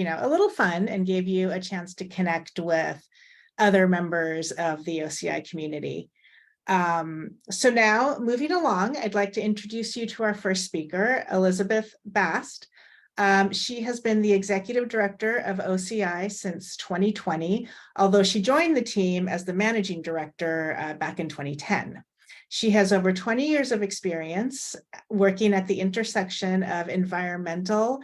a little fun and gave you a chance to connect with other members of the OCI community. So now moving along, I'd like to introduce you to our first speaker, Elizabeth Bast. She has been the executive director of OCI since 2020, although she joined the team as the managing director back in 2010. She has over 20 years of experience working at the intersection of environmental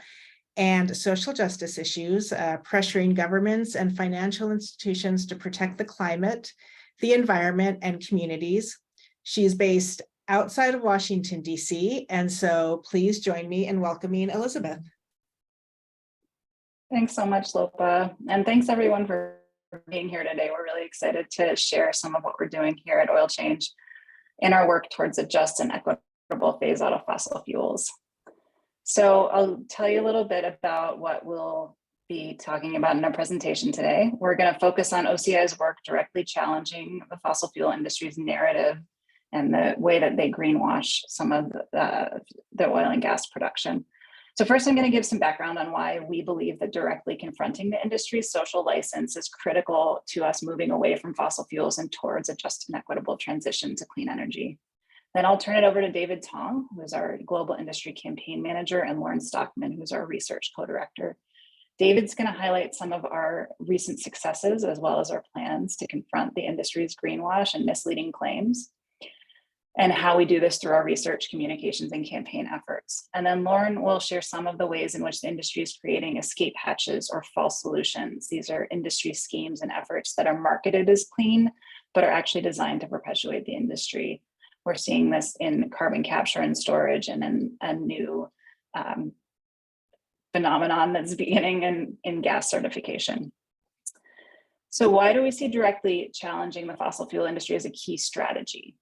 and social justice issues, pressuring governments and financial institutions to protect the climate, the environment, and communities. She's based outside of Washington, D.C., and so please join me in welcoming Elizabeth. Thanks so much, Lopa, and thanks everyone for being here today. We're really excited to share some of what we're doing here at Oil Change in our work towards a just and equitable phase out of fossil fuels. So I'll tell you a little bit about what we'll be talking about in our presentation today. We're going to focus on OCI's work directly challenging the fossil fuel industry's narrative and the way that they greenwash some of the oil and gas production. So first, I'm going to give some background on why we believe that directly confronting the industry's social license is critical to us moving away from fossil fuels and towards a just and equitable transition to clean energy. Then I'll turn it over to David Tong, who's our global industry campaign manager, and Lauren Stockman, who's our research co-director. David's going to highlight some of our recent successes, as well as our plans to confront the industry's greenwash and misleading claims, and how we do this through our research, communications, and campaign efforts. And then Lauren will share some of the ways in which the industry is creating escape hatches or false solutions. These are industry schemes and efforts that are marketed as clean, but are actually designed to perpetuate the industry. We're seeing this in carbon capture and storage, and in a new phenomenon that's beginning in gas certification. So why do we see directly challenging the fossil fuel industry as a key strategy?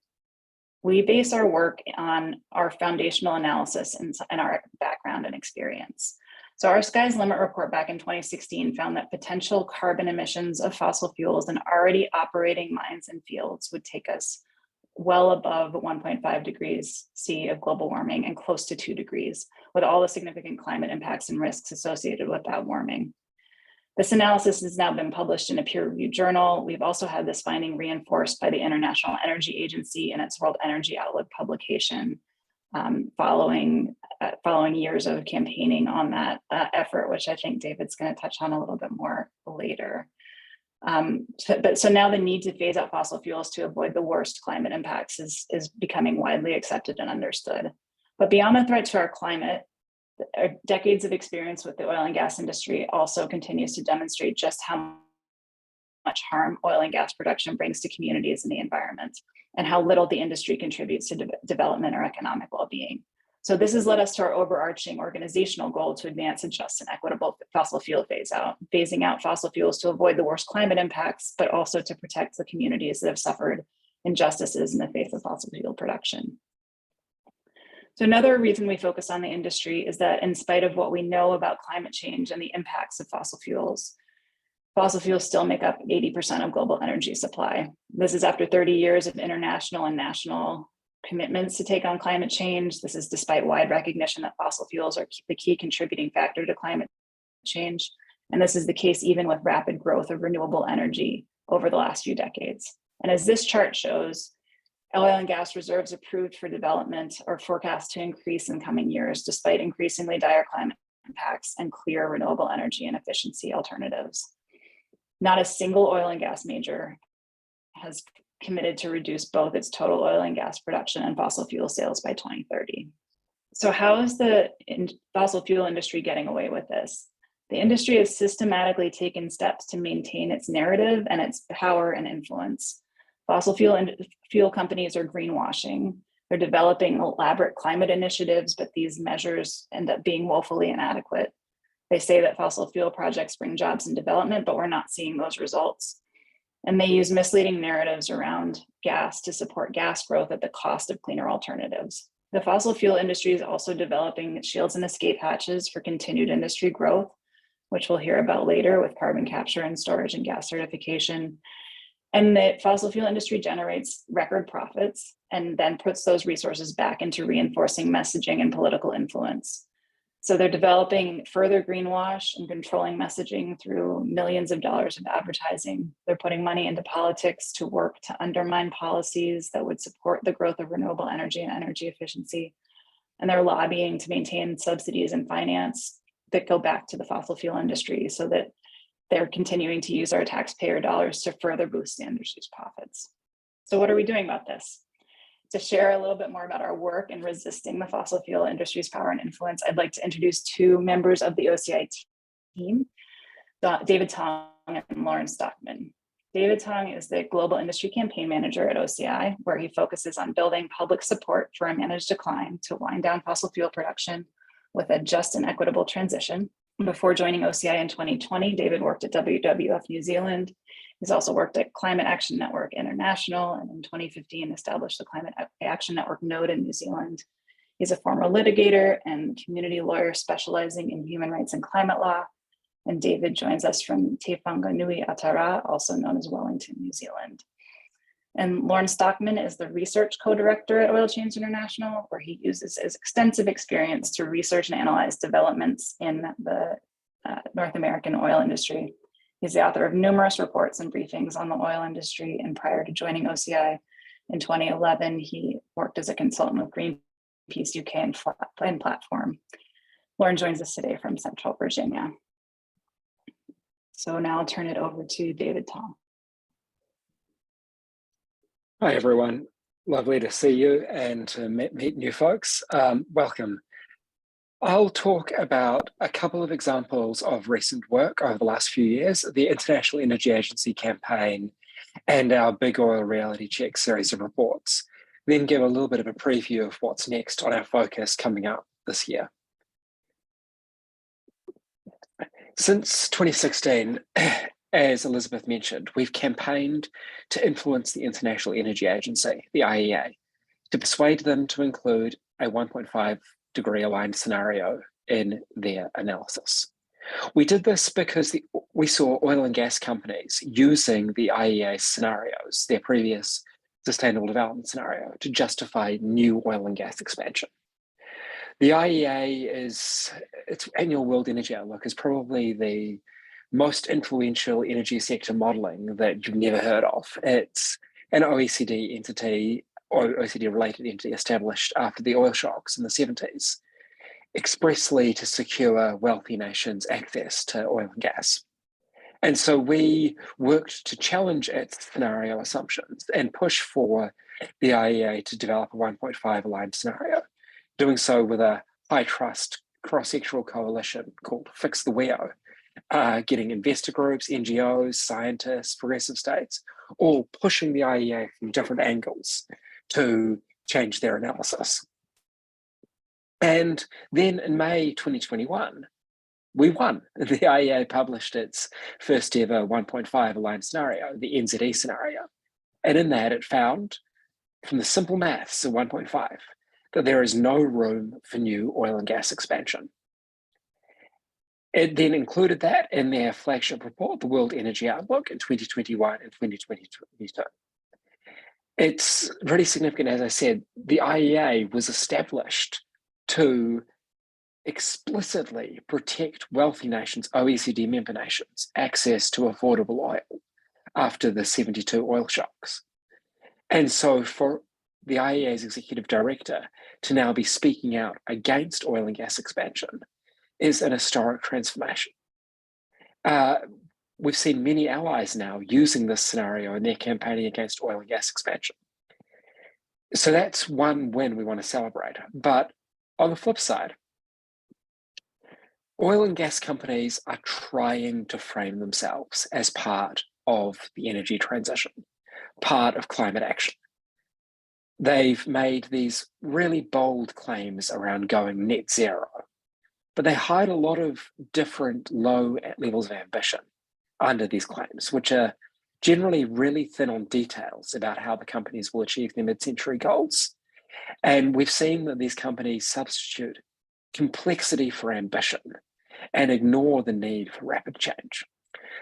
We base our work on our foundational analysis and our background and experience. So our Sky's Limit report back in 2016 found that potential carbon emissions of fossil fuels in already operating mines and fields would take us well above 1.5 degrees C of global warming and close to 2 degrees, with all the significant climate impacts and risks associated with that warming. This analysis has now been published in a peer-reviewed journal. We've also had this finding reinforced by the International Energy Agency in its World Energy Outlook publication, following years of campaigning on that effort, which I think David's going to touch on a little bit more later. So now the need to phase out fossil fuels to avoid the worst climate impacts is becoming widely accepted and understood. But beyond the threat to our climate, our decades of experience with the oil and gas industry also continues to demonstrate just how much harm oil and gas production brings to communities and the environment, and how little the industry contributes to development or economic well-being. So this has led us to our overarching organizational goal to advance a just and equitable fossil fuel phase out, phasing out fossil fuels to avoid the worst climate impacts, but also to protect the communities that have suffered injustices in the face of fossil fuel production. So another reason we focus on the industry is that in spite of what we know about climate change and the impacts of fossil fuels still make up 80% of global energy supply. This is after 30 years of international and national commitments to take on climate change. This is despite wide recognition that fossil fuels are the key contributing factor to climate change. And this is the case even with rapid growth of renewable energy over the last few decades. And as this chart shows, oil and gas reserves approved for development are forecast to increase in coming years, despite increasingly dire climate impacts and clear renewable energy and efficiency alternatives. Not a single oil and gas major has committed to reduce both its total oil and gas production and fossil fuel sales by 2030. So how is the fossil fuel industry getting away with this? The industry has systematically taken steps to maintain its narrative and its power and influence. Fossil fuel companies are greenwashing. They're developing elaborate climate initiatives, but these measures end up being woefully inadequate. They say that fossil fuel projects bring jobs and development, but we're not seeing those results. And they use misleading narratives around gas to support gas growth at the cost of cleaner alternatives. The fossil fuel industry is also developing shields and escape hatches for continued industry growth, which we'll hear about later with carbon capture and storage and gas certification. And the fossil fuel industry generates record profits and then puts those resources back into reinforcing messaging and political influence. So they're developing further greenwash and controlling messaging through millions of dollars of advertising. They're putting money into politics to work to undermine policies that would support the growth of renewable energy and energy efficiency. And they're lobbying to maintain subsidies and finance that go back to the fossil fuel industry so that they're continuing to use our taxpayer dollars to further boost the industry's profits. So what are we doing about this? To share a little bit more about our work in resisting the fossil fuel industry's power and influence, I'd like to introduce two members of the OCI team, David Tong and Lauren Stockman. David Tong is the Global Industry Campaign Manager at OCI, where he focuses on building public support for a managed decline to wind down fossil fuel production with a just and equitable transition. Before joining OCI in 2020, David worked at WWF New Zealand. He's also worked at Climate Action Network International, and in 2015 established the Climate Action Network node in New Zealand. He's a former litigator and community lawyer specializing in human rights and climate law. And David joins us from Te Whanganui Atara, also known as Wellington, New Zealand. And Lauren Stockman is the research co-director at Oil Change International, where he uses his extensive experience to research and analyze developments in the North American oil industry. He's the author of numerous reports and briefings on the oil industry. And prior to joining OCI in 2011, he worked as a consultant with Greenpeace UK and Platform. Lauren joins us today from Central Virginia. So now I'll turn it over to David Tong. Hi, everyone. Lovely to see you and to meet new folks. Welcome. I'll talk about a couple of examples of recent work over the last few years, the International Energy Agency campaign and our Big Oil Reality Check series of reports, then give a little bit of a preview of what's next on our focus coming up this year. Since 2016, as Elizabeth mentioned, we've campaigned to influence the International Energy Agency, the IEA, to persuade them to include a 1.5-degree aligned scenario in their analysis. We did this because we saw oil and gas companies using the IEA scenarios, their previous sustainable development scenario, to justify new oil and gas expansion. The IEA its annual World Energy Outlook is probably the most influential energy sector modeling that you've never heard of. It's an OECD entity, or OECD-related entity established after the oil shocks in the 70s, expressly to secure wealthy nations access to oil and gas. And so we worked to challenge its scenario assumptions and push for the IEA to develop a 1.5 aligned scenario, doing so with a high-trust cross-sectoral coalition called Fix the WEO, getting investor groups, NGOs, scientists, progressive states, all pushing the IEA from different angles to change their analysis. And then in May 2021, we won. The IEA published its first ever 1.5 aligned scenario, the NZE scenario. And in that, it found, from the simple maths of 1.5, that there is no room for new oil and gas expansion. It then included that in their flagship report, the World Energy Outlook in 2021 and 2022. It's really significant, as I said, the IEA was established to explicitly protect wealthy nations, OECD member nations, access to affordable oil after the 72 oil shocks. And so for the IEA's executive director to now be speaking out against oil and gas expansion is an historic transformation. We've seen many allies now using this scenario in their campaigning against oil and gas expansion. So that's one win we want to celebrate. But on the flip side, oil and gas companies are trying to frame themselves as part of the energy transition, part of climate action. They've made these really bold claims around going net zero, but they hide a lot of different low levels of ambition under these claims, which are generally really thin on details about how the companies will achieve their mid-century goals. And we've seen that these companies substitute complexity for ambition and ignore the need for rapid change.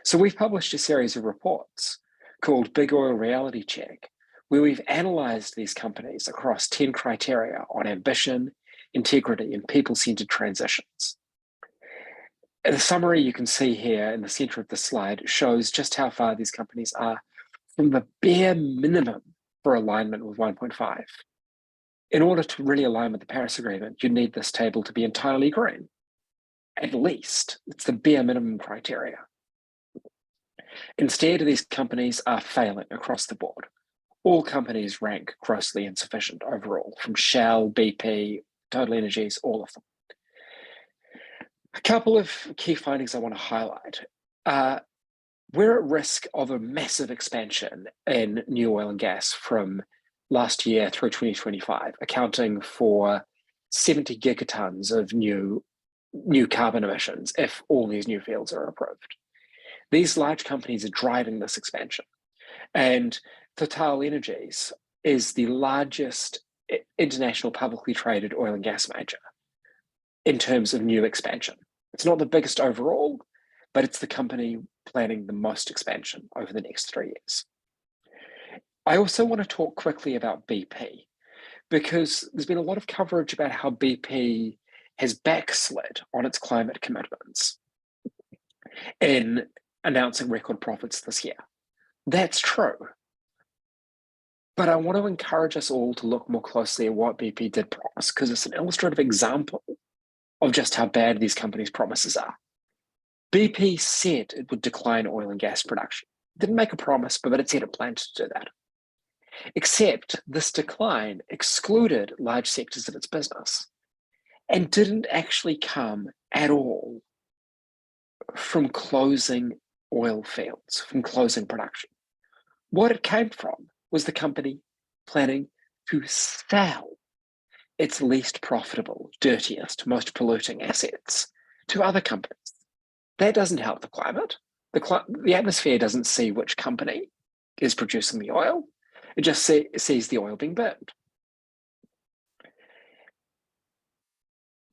So we've published a series of reports called Big Oil Reality Check, where we've analysed these companies across 10 criteria on ambition, integrity, and people-centered transitions. And the summary you can see here in the center of the slide shows just how far these companies are from the bare minimum for alignment with 1.5. In order to really align with the Paris Agreement, you need this table to be entirely green. At least, it's the bare minimum criteria. Instead, these companies are failing across the board. All companies rank grossly insufficient overall, from Shell, BP, Total Energies, all of them. A couple of key findings I want to highlight. We're at risk of a massive expansion in new oil and gas from last year through 2025, accounting for 70 gigatons of new carbon emissions if all these new fields are approved. These large companies are driving this expansion. And Total Energies is the largest international publicly traded oil and gas major in terms of new expansion. It's not the biggest overall, but it's the company planning the most expansion over the next 3 years. I also want to talk quickly about BP, because there's been a lot of coverage about how BP has backslid on its climate commitments in announcing record profits this year. That's true. But I want to encourage us all to look more closely at what BP did promise, because it's an illustrative example of just how bad these companies' promises are. BP said it would decline oil and gas production. It didn't make a promise, but it said it planned to do that. Except this decline excluded large sectors of its business and didn't actually come at all from closing oil fields, from closing production. What it came from was the company planning to sell its least profitable, dirtiest, most polluting assets to other companies. That doesn't help the climate. The atmosphere doesn't see which company is producing the oil. It just sees the oil being burned.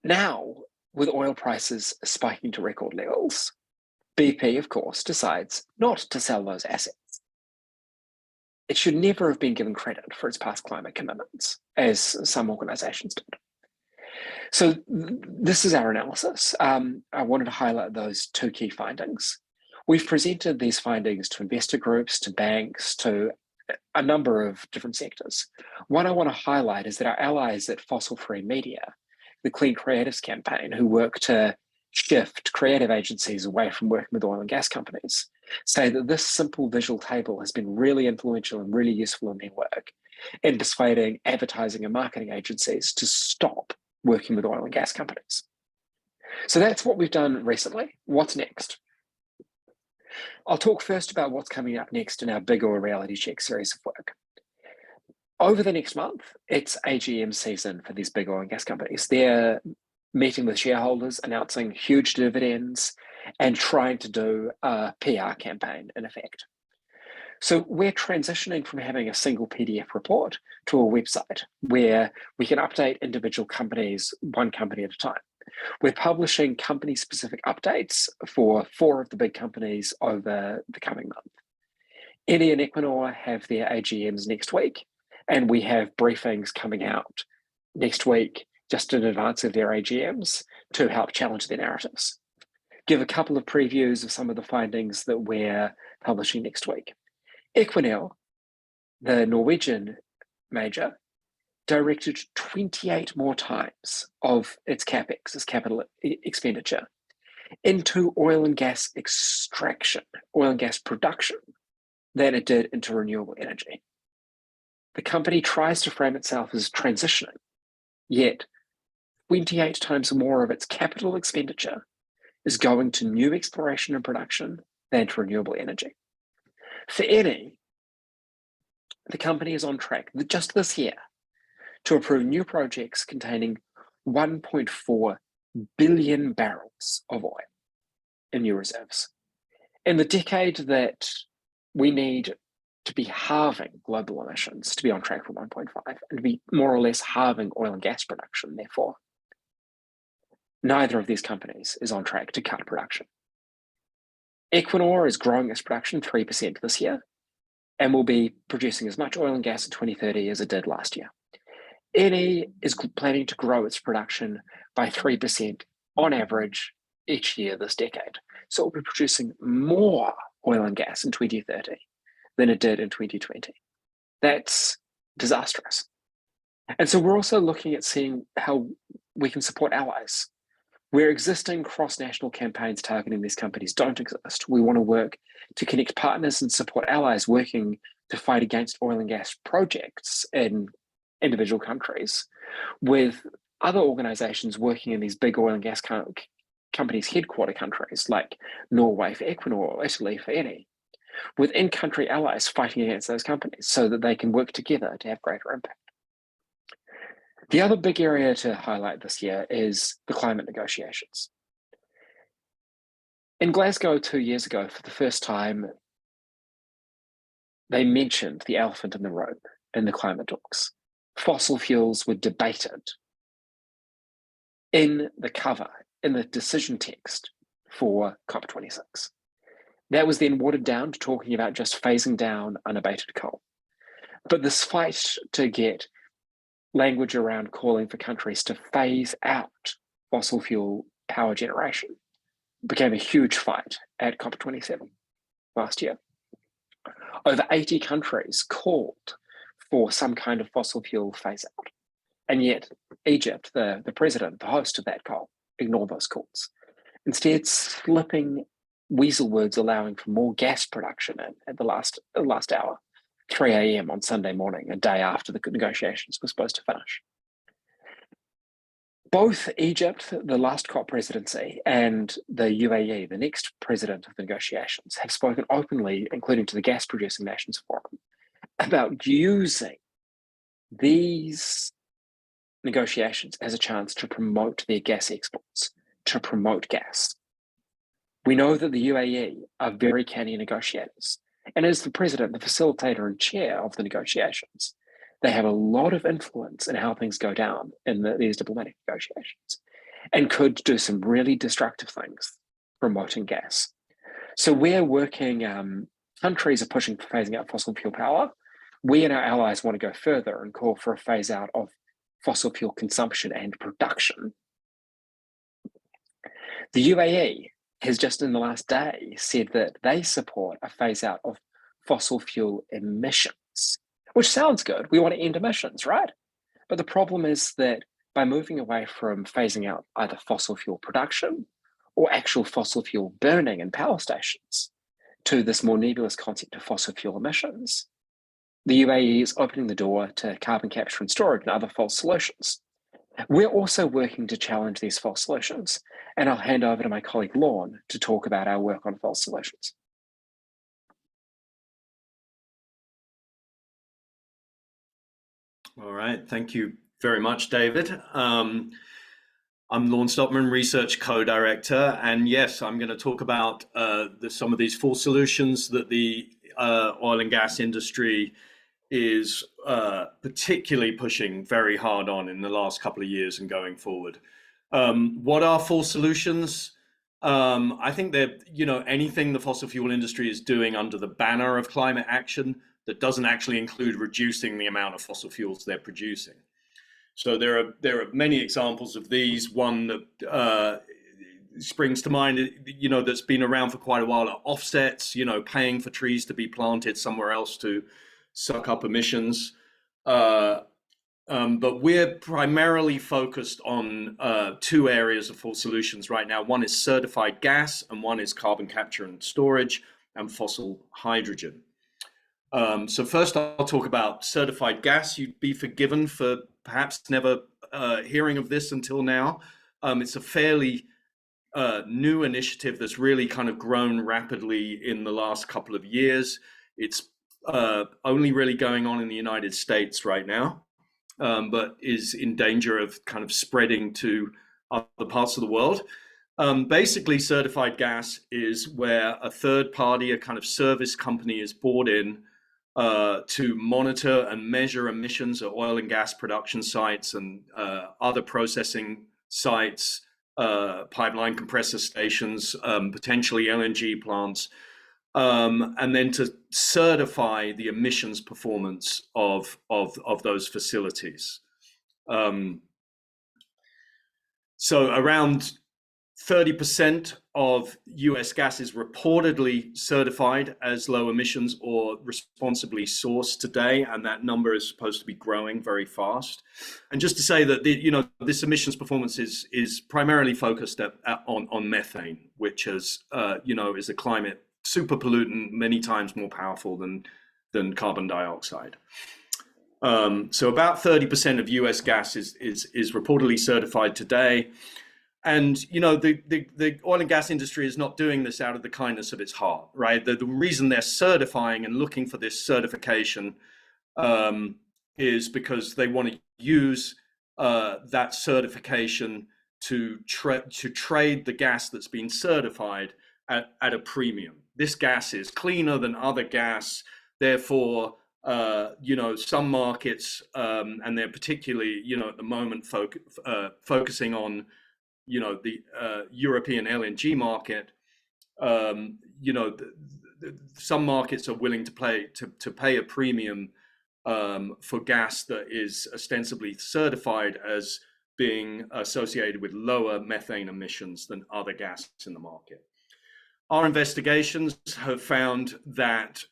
Now, with oil prices spiking to record levels, BP, of course, decides not to sell those assets. It should never have been given credit for its past climate commitments, as some organizations did. So this is our analysis. I wanted to highlight those two key findings. We've presented these findings to investor groups, to banks, to a number of different sectors. One I want to highlight is that our allies at Fossil Free Media, the Clean Creatives campaign, who work to shift creative agencies away from working with oil and gas companies, say that this simple visual table has been really influential and really useful in their work in persuading advertising and marketing agencies to stop working with oil and gas companies. So that's what we've done recently. What's next? I'll talk first about what's coming up next in our Big Oil Reality Check series of work. Over the next month, it's AGM season for these big oil and gas companies. They're meeting with shareholders, announcing huge dividends, and trying to do a PR campaign, in effect. So we're transitioning from having a single PDF report to a website where we can update individual companies, one company at a time. We're publishing company-specific updates for 4 of the big companies over the coming month. Eni and Equinor have their AGMs next week, and we have briefings coming out next week just in advance of their AGMs to help challenge their narratives. Give a couple of previews of some of the findings that we're publishing next week. Equinor, the Norwegian major, directed 28 more times of its capex, its capital expenditure, into oil and gas extraction, oil and gas production, than it did into renewable energy. The company tries to frame itself as transitioning, yet 28 times more of its capital expenditure is going to new exploration and production than to renewable energy. For Eni, the company is on track just this year to approve new projects containing 1.4 billion barrels of oil in new reserves. In the decade that we need to be halving global emissions to be on track for 1.5 and to be more or less halving oil and gas production, therefore, neither of these companies is on track to cut production. Equinor is growing its production 3% this year and will be producing as much oil and gas in 2030 as it did last year. Eni is planning to grow its production by 3% on average each year this decade. So it will be producing more oil and gas in 2030 than it did in 2020. That's disastrous. And so we're also looking at seeing how we can support allies. Where existing cross-national campaigns targeting these companies don't exist, we want to work to connect partners and support allies working to fight against oil and gas projects in individual countries with other organizations working in these big oil and gas companies' headquarter countries like Norway for Equinor or Italy for Eni, with in-country allies fighting against those companies so that they can work together to have greater impact. The other big area to highlight this year is the climate negotiations. In Glasgow 2 years ago, for the first time, they mentioned the elephant in the room in the climate talks. Fossil fuels were debated in the cover, in the decision text for COP26. That was then watered down to talking about just phasing down unabated coal. But this fight to get language around calling for countries to phase out fossil fuel power generation became a huge fight at COP27 last year. Over 80 countries called for some kind of fossil fuel phase out. And yet Egypt, the president, the host of that COP, ignored those calls. Instead, slipping weasel words allowing for more gas production at the last hour, 3 a.m. on Sunday morning, a day after the negotiations were supposed to finish. Both Egypt, the last COP presidency, and the UAE, the next president of the negotiations, have spoken openly, including to the Gas Producing Nations Forum, about using these negotiations as a chance to promote their gas exports, to promote gas. We know that the UAE are very canny negotiators. And as the president, the facilitator and chair of the negotiations, they have a lot of influence in how things go down in these diplomatic negotiations and could do some really destructive things promoting gas. So we're working, countries are pushing for phasing out fossil fuel power. We and our allies want to go further and call for a phase out of fossil fuel consumption and production. The UAE has just in the last day said that they support a phase out of fossil fuel emissions, which sounds good. We want to end emissions, right? But the problem is that by moving away from phasing out either fossil fuel production or actual fossil fuel burning in power stations to this more nebulous concept of fossil fuel emissions, the UAE is opening the door to carbon capture and storage and other false solutions. We're also working to challenge these false solutions, and I'll hand over to my colleague Lorne to talk about our work on false solutions. All right, thank you very much, David. I'm Lorne Stockman, Research Co-Director, and yes, I'm going to talk about some of these false solutions that the oil and gas industry is particularly pushing very hard on in the last couple of years and going forward. What are false solutions? I think that anything the fossil fuel industry is doing under the banner of climate action that doesn't actually include reducing the amount of fossil fuels they're producing. So there are many examples of these. One that springs to mind, that's been around for quite a while, are offsets. Paying for trees to be planted somewhere else to suck up emissions. But we're primarily focused on two areas of false solutions right now. One is certified gas, and one is carbon capture and storage and fossil hydrogen. So first, I'll talk about certified gas. You'd be forgiven for perhaps never hearing of this until now. It's a fairly new initiative that's really kind of grown rapidly in the last couple of years. It's only really going on in the United States right now, but is in danger of kind of spreading to other parts of the world. Basically, certified gas is where a third party, a kind of service company, is brought in to monitor and measure emissions at oil and gas production sites and other processing sites, pipeline compressor stations, potentially LNG plants, and then to certify the emissions performance of those facilities. So around 30% of US gas is reportedly certified as low emissions or responsibly sourced today, and that number is supposed to be growing very fast. And just to say that this emissions performance is primarily focused on methane, which is is a climate super pollutant, many times more powerful than carbon dioxide. So about 30% of US gas is reportedly certified today. And the oil and gas industry is not doing this out of the kindness of its heart, right? The reason they're certifying and looking for this certification is because they want to use that certification to trade the gas that's been certified at a premium. This gas is cleaner than other gas, therefore, some markets, and they're particularly, at the moment focusing on the European LNG market, some markets are willing to pay a premium for gas that is ostensibly certified as being associated with lower methane emissions than other gases in the market. Our investigations have found that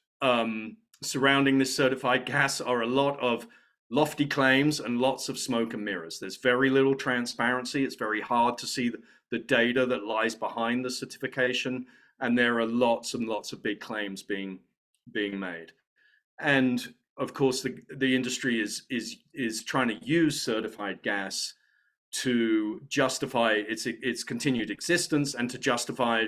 surrounding this certified gas are a lot of lofty claims and lots of smoke and mirrors. There's very little transparency. It's very hard to see the data that lies behind the certification, and there are lots and lots of big claims being made. And of course, the industry is trying to use certified gas to justify its continued existence and to justify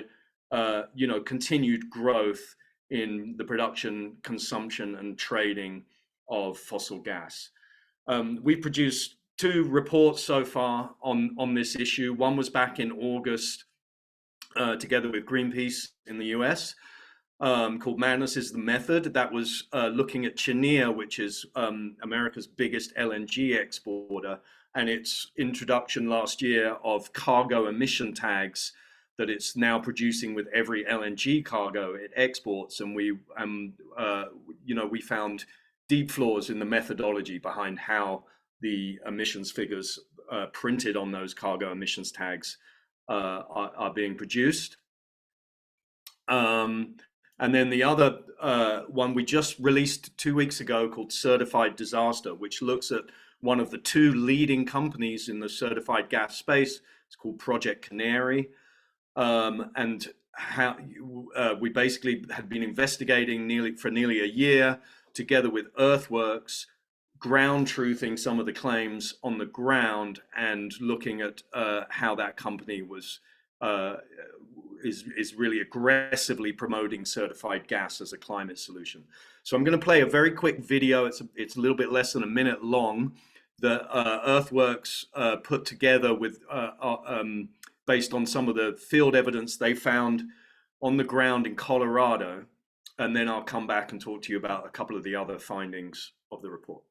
continued growth in the production, consumption, and trading of fossil gas. We've produced 2 reports so far on this issue. One was back in August, together with Greenpeace in the US, called Madness is the Method. That was looking at Cheniere, which is America's biggest LNG exporter, and its introduction last year of cargo emission tags that it's now producing with every LNG cargo it exports. And we found deep flaws in the methodology behind how the emissions figures printed on those cargo emissions tags are being produced. And then the other one we just released 2 weeks ago called Certified Disaster, which looks at one of the 2 leading companies in the certified gas space. It's called Project Canary. And how we basically had been investigating for nearly a year, together with Earthworks, ground truthing some of the claims on the ground and looking at how that company is really aggressively promoting certified gas as a climate solution. So I'm going to play a very quick video. It's a little bit less than a minute long, that Earthworks put together with based on some of the field evidence they found on the ground in Colorado. And then I'll come back and talk to you about a couple of the other findings of the report.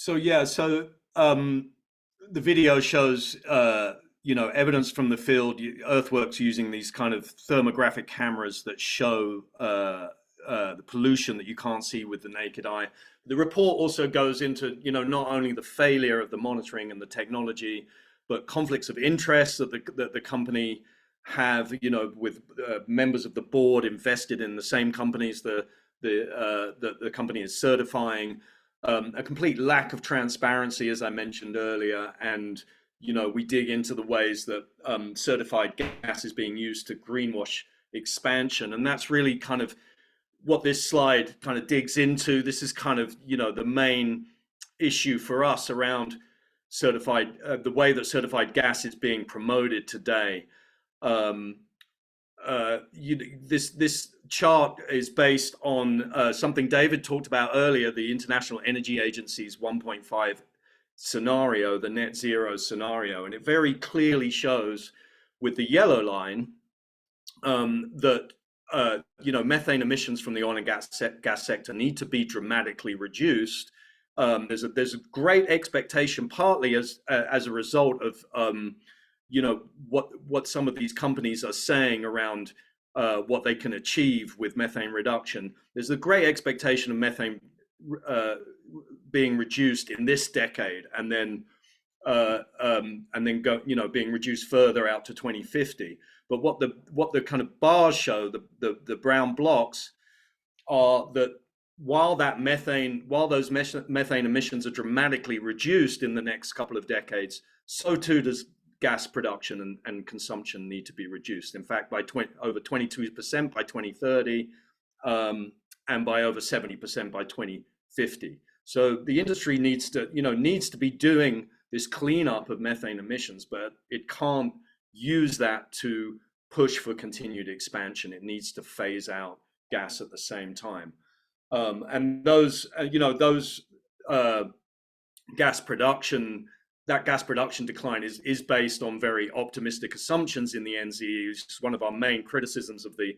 So the video shows evidence from the field. Earthworks using these kind of thermographic cameras that show the pollution that you can't see with the naked eye. The report also goes into not only the failure of the monitoring and the technology, but conflicts of interest that the company have, with members of the board invested in the same companies the company is certifying, a complete lack of transparency, as I mentioned earlier, and we dig into the ways that certified gas is being used to greenwash expansion, and that's really kind of what this slide kind of digs into. This is kind of the main issue for us around certified, the way that certified gas is being promoted today. This chart is based on something David talked about earlier, the International Energy Agency's 1.5 scenario, the net zero scenario, and it very clearly shows with the yellow line that methane emissions from the oil and gas sector need to be dramatically reduced. There's a great expectation, partly as a result of what some of these companies are saying around what they can achieve with methane reduction. There's a great expectation of methane being reduced in this decade, and then being reduced further out to 2050. But what the kind of bars show, the brown blocks, are that while those methane emissions are dramatically reduced in the next couple of decades, so too does gas production and consumption need to be reduced. In fact, by over 22% by 2030, and by over 70% by 2050. So the industry needs to be doing this cleanup of methane emissions, but it can't use that to push for continued expansion. It needs to phase out gas at the same time. And that gas production decline is based on very optimistic assumptions in the NZE. It's one of our main criticisms of the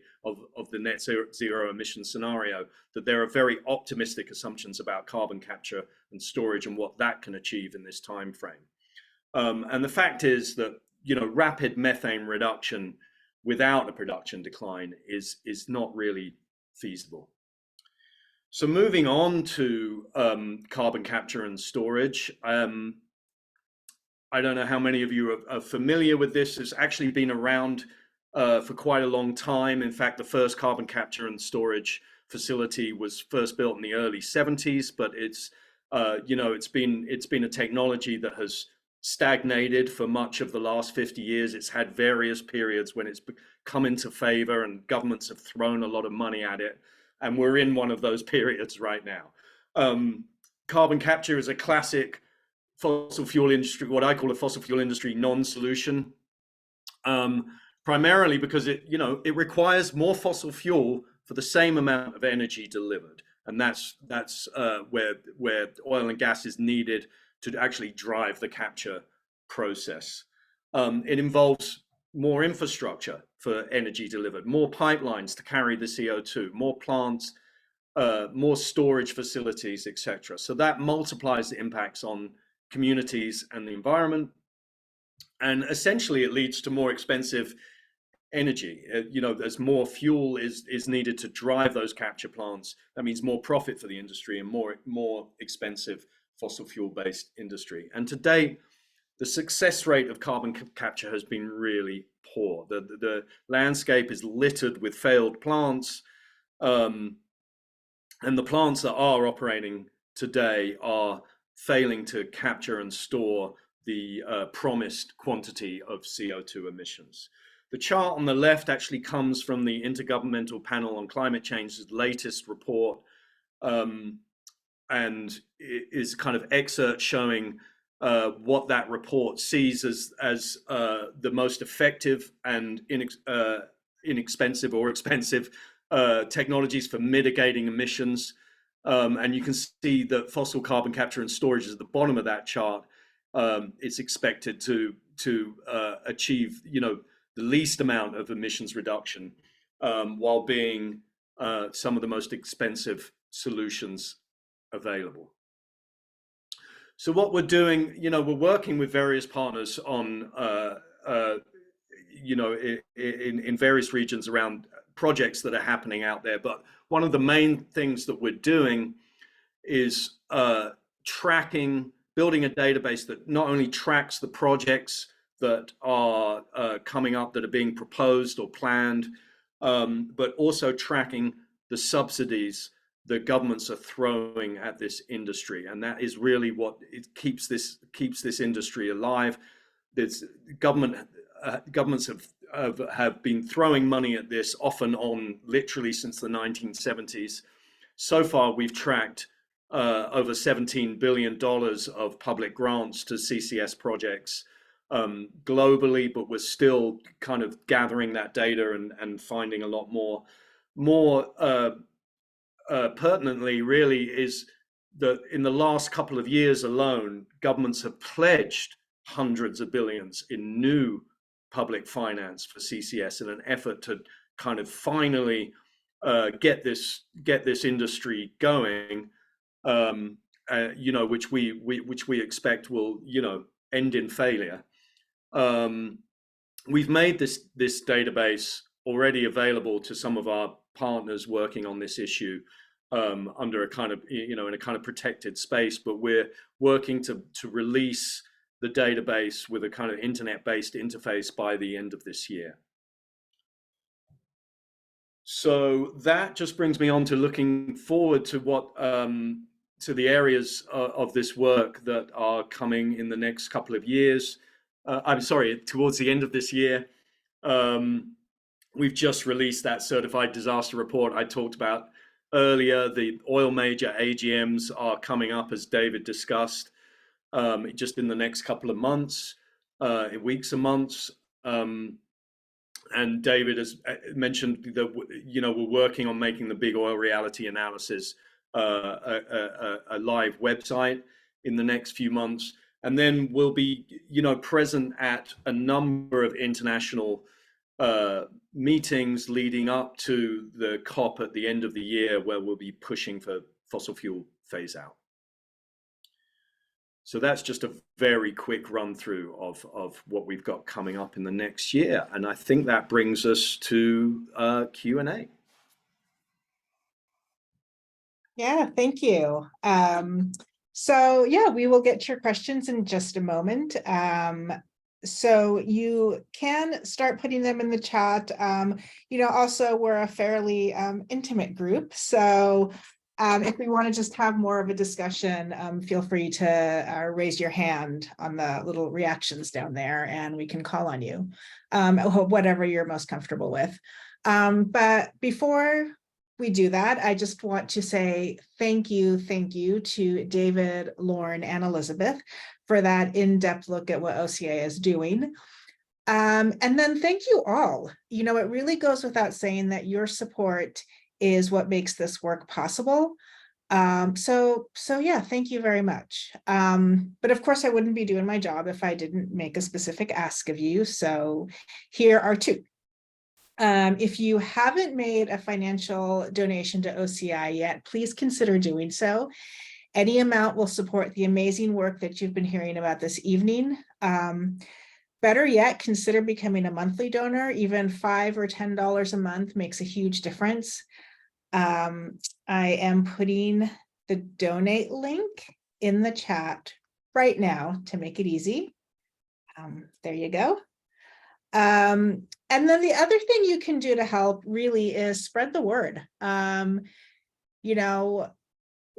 net zero emission scenario, that there are very optimistic assumptions about carbon capture and storage and what that can achieve in this time frame. And the fact is that rapid methane reduction without a production decline is not really feasible. So moving on to carbon capture and storage. I don't know how many of you are familiar with this. It's actually been around for quite a long time. In fact, the first carbon capture and storage facility was first built in the early 70s, but it's been a technology that has stagnated for much of the last 50 years. It's had various periods when it's come into favor and governments have thrown a lot of money at it. And we're in one of those periods right now. Carbon capture is a classic fossil fuel industry, what I call a fossil fuel industry non-solution, primarily because it requires more fossil fuel for the same amount of energy delivered, and that's where oil and gas is needed to actually drive the capture process. It involves more infrastructure for energy delivered, more pipelines to carry the CO2, more plants, more storage facilities, etc. So that multiplies the impacts on communities and the environment, and essentially it leads to more expensive energy. As more fuel is needed to drive those capture plants, that means more profit for the industry and more expensive fossil fuel based industry. And to date, the success rate of carbon capture has been really poor. The landscape is littered with failed plants, and the plants that are operating today are failing to capture and store the promised quantity of CO2 emissions. The chart on the left actually comes from the Intergovernmental Panel on Climate Change's latest report, and it is kind of excerpt showing what that report sees as the most effective and inexpensive or expensive technologies for mitigating emissions. And you can see that fossil carbon capture and storage is at the bottom of that chart. It's expected to achieve the least amount of emissions reduction, while being some of the most expensive solutions available. So what we're doing, we're working with various partners on in various regions around projects that are happening out there. But one of the main things that we're doing is building a database that not only tracks the projects that are coming up, that are being proposed or planned, but also tracking the subsidies that governments are throwing at this industry, and that is really what it keeps this industry alive. There's governments have been throwing money at this off and on literally since the 1970s. So far, we've tracked over $17 billion of public grants to CCS projects globally, but we're still kind of gathering that data and finding a lot more. More pertinently, really, is that in the last couple of years alone, governments have pledged hundreds of billions in new public finance for CCS in an effort to kind of finally get this industry going, which we expect will end in failure. We've made this database already available to some of our partners working on this issue under a kind of in a kind of protected space, but we're working to release the database with a kind of internet-based interface by the end of this year. So that just brings me on to looking forward to what to the areas of this work that are coming in the next couple of years. I'm sorry, towards the end of this year. We've just released that certified disaster report I talked about earlier. The oil major AGMs are coming up, as David discussed, just in the next couple of months, weeks and months. And David has mentioned that we're working on making the big oil reality analysis a live website in the next few months, and then we'll be present at a number of international meetings leading up to the COP at the end of the year, where we'll be pushing for fossil fuel phase out. So that's just a very quick run through of what we've got coming up in the next year. And I think that brings us to Q&A. Yeah, thank you. So yeah, we will get to your questions in just a moment. So you can start putting them in the chat. Also we're a fairly intimate group. So if we want to just have more of a discussion, feel free to raise your hand on the little reactions down there and we can call on you, whatever you're most comfortable with. But before we do that, I just want to say thank you to David, Lauren, and Elizabeth for that in-depth look at what OCI is doing. And then thank you all. It really goes without saying that your support is what makes this work possible. So yeah, thank you very much. But of course, I wouldn't be doing my job if I didn't make a specific ask of you. So here are two. If you haven't made a financial donation to OCI yet, please consider doing so. Any amount will support the amazing work that you've been hearing about this evening. Better yet, consider becoming a monthly donor. Even $5 or $10 a month makes a huge difference. I am putting the donate link in the chat right now to make it easy. There you go. And then the other thing you can do to help really is spread the word.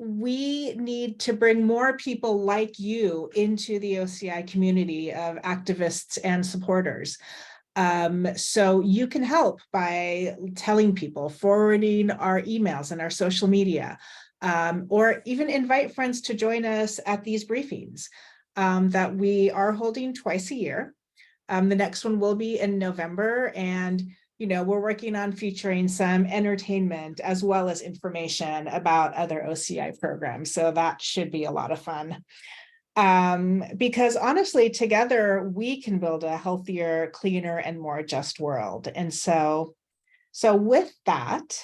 We need to bring more people like you into the OCI community of activists and supporters. So you can help by telling people, forwarding our emails and our social media, or even invite friends to join us at these briefings that we are holding twice a year. The next one will be in November, and we're working on featuring some entertainment as well as information about other OCI programs. So that should be a lot of fun. Because honestly, together we can build a healthier, cleaner, and more just world. And so with that,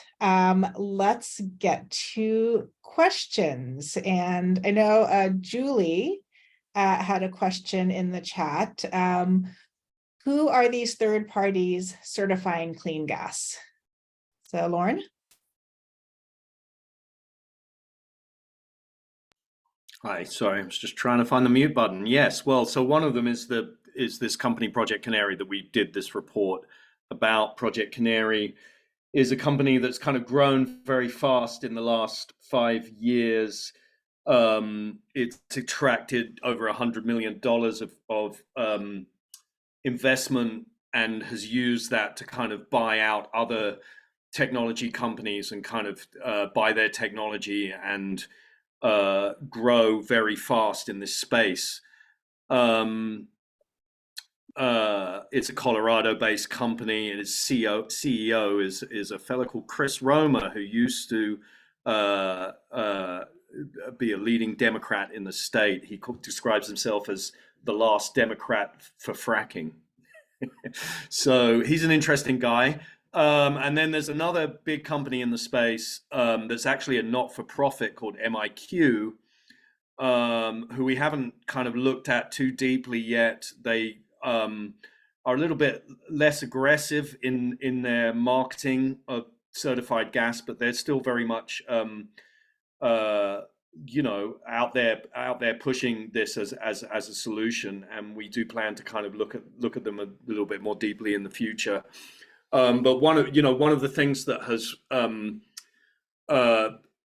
let's get to questions. And I know Julie had a question in the chat. Who are these third parties certifying clean gas? So Lauren? Hi, sorry, I was just trying to find the mute button. Yes, well, so one of them is the this company Project Canary that we did this report about. Project Canary is a company that's kind of grown very fast in the last 5 years. It's attracted over $100 million of investment and has used that to kind of buy out other technology companies and kind of buy their technology and grow very fast in this space. It's a Colorado-based company, and its CEO is a fellow called Chris Romer, who used to be a leading Democrat in the state. He describes himself as the last Democrat for fracking. So he's an interesting guy. And then there's another big company in the space that's actually a not-for-profit called MIQ, who we haven't kind of looked at too deeply yet. They are a little bit less aggressive in their marketing of certified gas, but they're still very much out there pushing this as a solution, and we do plan to kind of look at them a little bit more deeply in the future. But one of the things that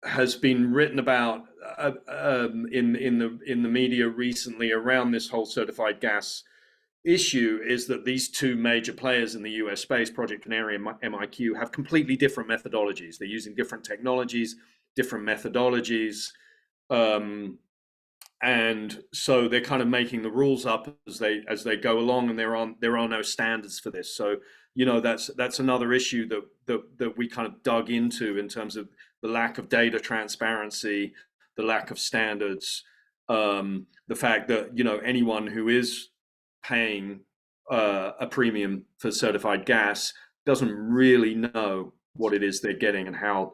has been written about in the media recently around this whole certified gas issue is that these two major players in the US space, Project Canary and MIQ, have completely different methodologies. They're using different technologies, different methodologies, and so they're kind of making the rules up as they go along, and there are no standards for this. So that's another issue that we kind of dug into in terms of the lack of data transparency, the lack of standards, the fact that anyone who is paying a premium for certified gas doesn't really know what it is they're getting and how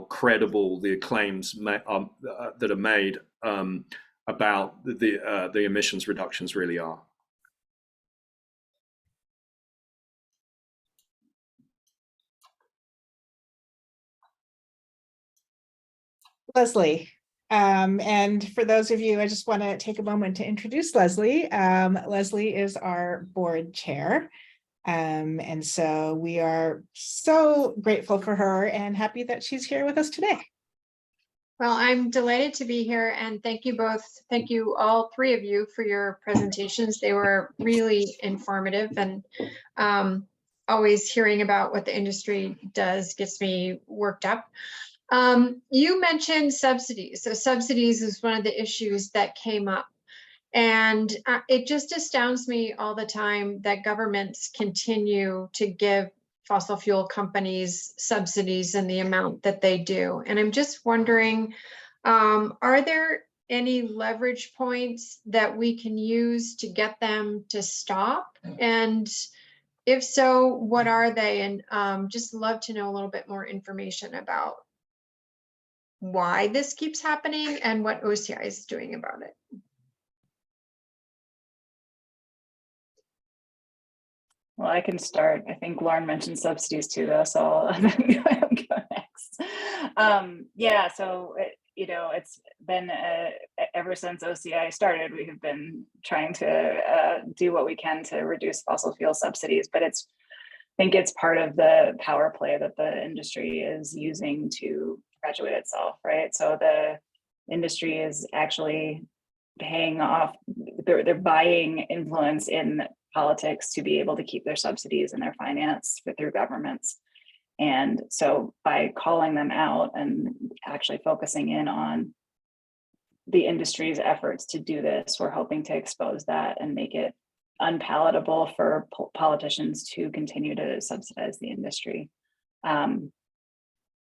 credible the claims that are made about the emissions reductions really are. Leslie. And for those of you, I just want to take a moment to introduce Leslie. Leslie is our board chair. And so we are so grateful for her and happy that she's here with us today. Well, I'm delighted to be here, and thank you both. Thank you all three of you for your presentations. They were really informative, and always hearing about what the industry does gets me worked up. You mentioned subsidies. So subsidies is one of the issues that came up. And it just astounds me all the time that governments continue to give fossil fuel companies subsidies in the amount that they do. And I'm just wondering, are there any leverage points that we can use to get them to stop? And if so, what are they? And just love to know a little bit more information about why this keeps happening and what OCI is doing about it. Well, I can start. I think Lauren mentioned subsidies too, though, so I'll go next. Yeah, so it's been ever since OCI started, we have been trying to do what we can to reduce fossil fuel subsidies, but I think it's part of the power play that the industry is using to perpetuate itself, right? So the industry is actually paying off, they're buying influence in politics to be able to keep their subsidies and their finance through governments. And so by calling them out and actually focusing in on the industry's efforts to do this, we're hoping to expose that and make it unpalatable for politicians to continue to subsidize the industry.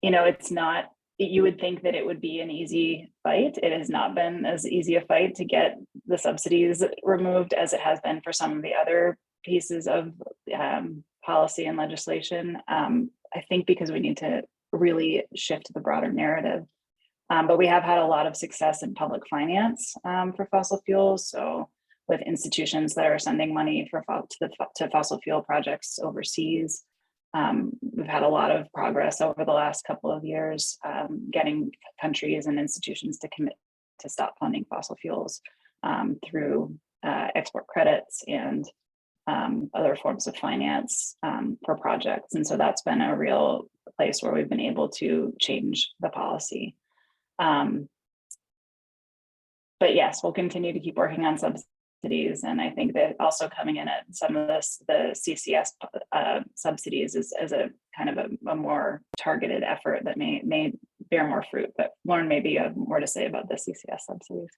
It's not, you would think that it would be an easy fight. It has not been as easy a fight to get the subsidies removed as it has been for some of the other pieces of policy and legislation. I think because we need to really shift the broader narrative. But we have had a lot of success in public finance for fossil fuels. So with institutions that are sending money to fossil fuel projects overseas. We've had a lot of progress over the last couple of years, getting countries and institutions to commit to stop funding fossil fuels through export credits and other forms of finance for projects. And so that's been a real place where we've been able to change the policy. But yes, we'll continue to keep working on subsidies. And I think that also coming in at some of this, the CCS subsidies is a kind of a more targeted effort that may bear more fruit. But Lauren, maybe you have more to say about the CCS subsidies.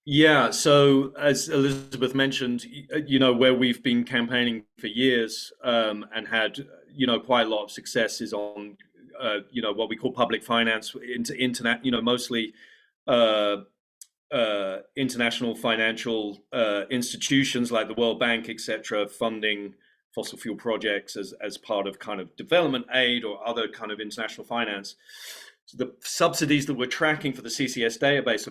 Yeah, so as Elizabeth mentioned, where we've been campaigning for years and had, quite a lot of success is on, what we call public finance into internet, mostly international financial institutions like the World Bank, etc., funding fossil fuel projects as part of kind of development aid or other kind of international finance. So the subsidies that we're tracking for the CCS database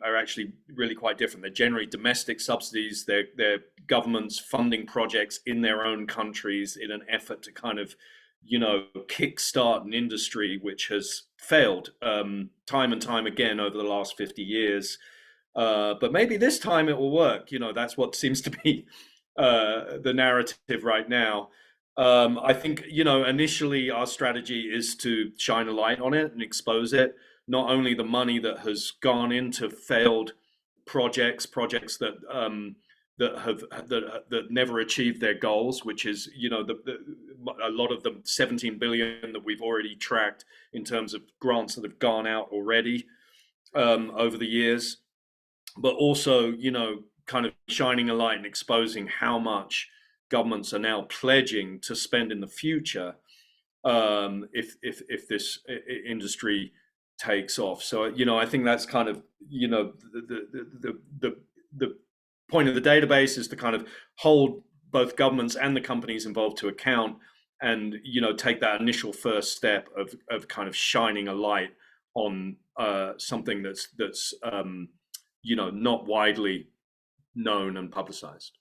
are actually really quite different. They're generally domestic subsidies. They're governments funding projects in their own countries in an effort to kind of, kickstart an industry which has failed time and time again over the last 50 years. But maybe this time it will work. That's what seems to be the narrative right now. I think, initially our strategy is to shine a light on it and expose it. Not only the money that has gone into failed projects that that never achieved their goals, which is, a lot of them 17 billion that we've already tracked in terms of grants that have gone out already over the years, but also, kind of shining a light and exposing how much governments are now pledging to spend in the future if this industry takes off. So I think that's kind of the point of the database is to kind of hold both governments and the companies involved to account, and take that initial first step of kind of shining a light on something that's not widely known and publicized.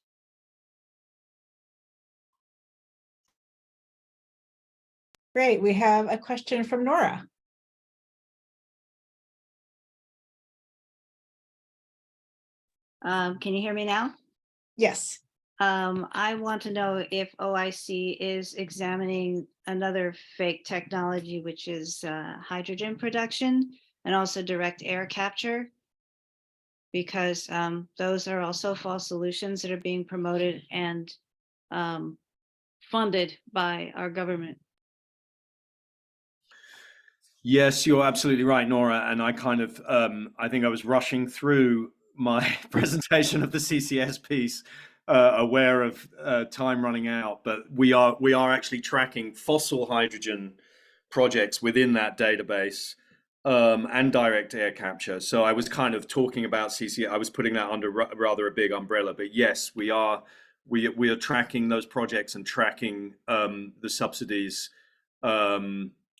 Great. We have a question from Nora. Can you hear me now? Yes. I want to know if OIC is examining another fake technology, which is hydrogen production and also direct air capture, because those are also false solutions that are being promoted and funded by our government. Yes, you're absolutely right, Nora. And I kind of, I think I was rushing through my presentation of the CCS piece, aware of time running out. But we are actually tracking fossil hydrogen projects within that database and direct air capture. So I was kind of talking about CCS. I was putting that under rather a big umbrella. But yes, we are tracking those projects and tracking the subsidies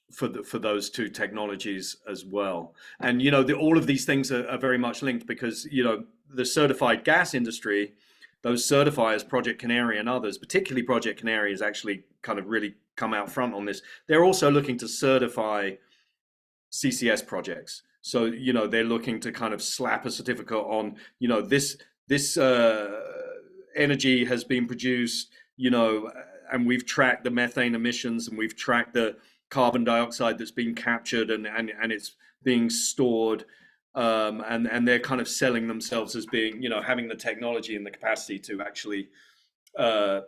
for those two technologies as well. And all of these things are very much linked, because the certified gas industry, those certifiers, Project Canary and others, particularly Project Canary, has actually kind of really come out front on this. They're also looking to certify CCS projects. So they're looking to kind of slap a certificate on this energy has been produced, and we've tracked the methane emissions, and we've tracked the carbon dioxide that's been captured, and it's being stored, and they're kind of selling themselves as being, having the technology and the capacity to actually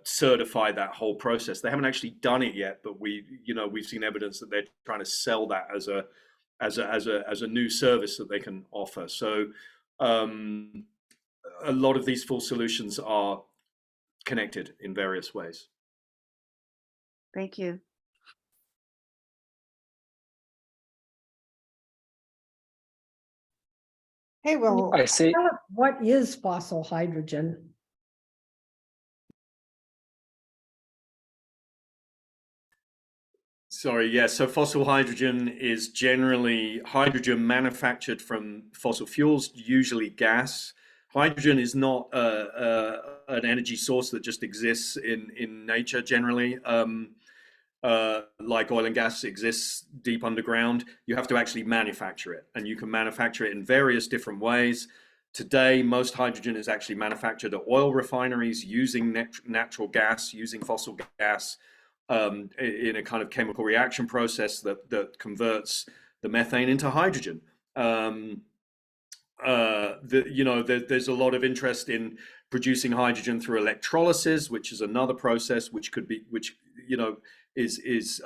certify that whole process. They haven't actually done it yet, but we've seen evidence that they're trying to sell that as a new service that they can offer. So a lot of these full solutions are connected in various ways. Thank you. Hey, well, I see. What is fossil hydrogen? Sorry, yeah. So fossil hydrogen is generally hydrogen manufactured from fossil fuels, usually gas. Hydrogen is not an energy source that just exists in nature generally. like oil and gas exists deep underground. You have to actually manufacture it, and you can manufacture it in various different ways. Today, most hydrogen is actually manufactured at oil refineries using natural gas, using fossil gas, in a kind of chemical reaction process that converts the methane into hydrogen. There's a lot of interest in producing hydrogen through electrolysis, which is another process which is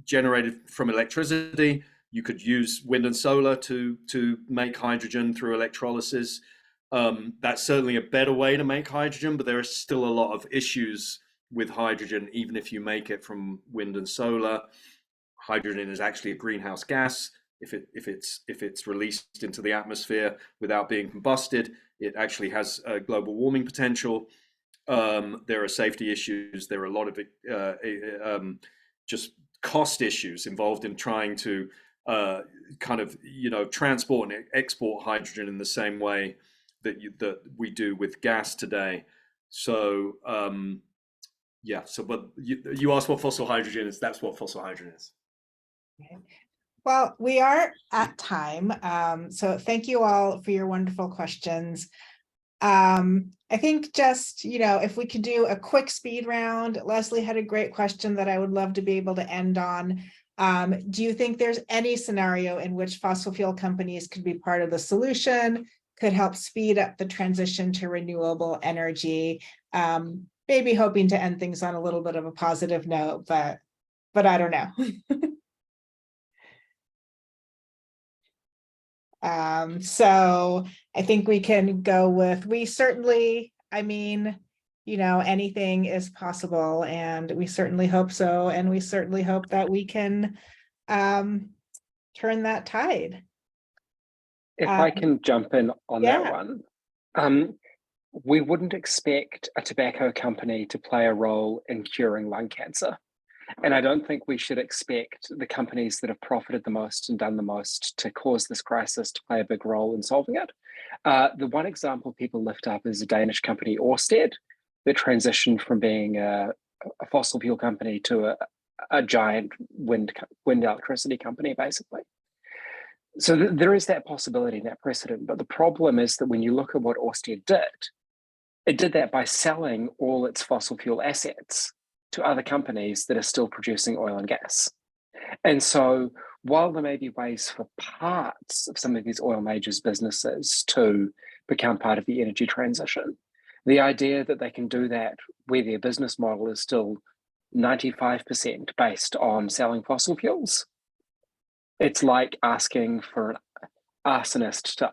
generated from electricity. You could use wind and solar to make hydrogen through electrolysis. That's certainly a better way to make hydrogen, but there are still a lot of issues with hydrogen, even if you make it from wind and solar. Hydrogen is actually a greenhouse gas. If it's released into the atmosphere without being combusted, it actually has a global warming potential. There are safety issues. There are a lot of just cost issues involved in trying to transport and export hydrogen in the same way that we do with gas today. So but you asked what fossil hydrogen is. That's what fossil hydrogen is. Okay. Well, we are at time. So thank you all for your wonderful questions. I think just, if we could do a quick speed round. Leslie had a great question that I would love to be able to end on. Do you think there's any scenario in which fossil fuel companies could be part of the solution, could help speed up the transition to renewable energy? Maybe hoping to end things on a little bit of a positive note, but I don't know. So I think we can go with, we certainly, anything is possible, and we certainly hope so. And we certainly hope that we can turn that tide. If I can jump in on yeah. that one, we wouldn't expect a tobacco company to play a role in curing lung cancer. And I don't think we should expect the companies that have profited the most and done the most to cause this crisis to play a big role in solving it. The one example people lift up is a Danish company, Ørsted, that transitioned from being a fossil fuel company to a giant wind electricity company, basically. So there is that possibility and that precedent. But the problem is that when you look at what Ørsted did, it did that by selling all its fossil fuel assets to other companies that are still producing oil and gas. And so while there may be ways for parts of some of these oil majors' businesses to become part of the energy transition, the idea that they can do that where their business model is still 95% based on selling fossil fuels, it's like asking for an arsonist to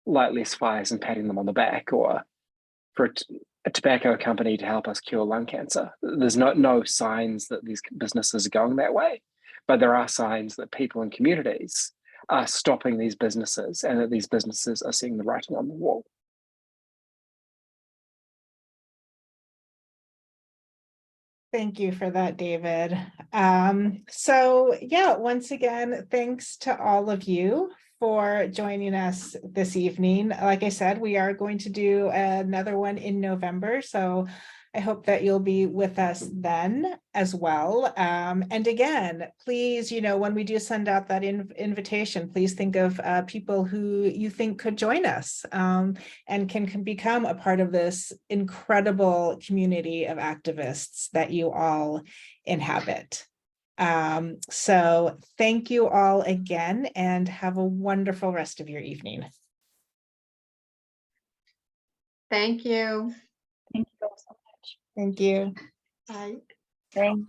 light less fires and patting them on the back, or for a tobacco company to help us cure lung cancer. There's no signs that these businesses are going that way, but there are signs that people in communities are stopping these businesses, and that these businesses are seeing the writing on the wall. Thank you for that, David. So yeah, once again, thanks to all of you for joining us this evening. Like I said, we are going to do another one in November, so I hope that you'll be with us then as well. And again, please, when we do send out that invitation, please think of people who you think could join us and can become a part of this incredible community of activists that you all inhabit. So thank you all again, and have a wonderful rest of your evening. Thank you. Thank you all so much. Thank you. Bye. Thank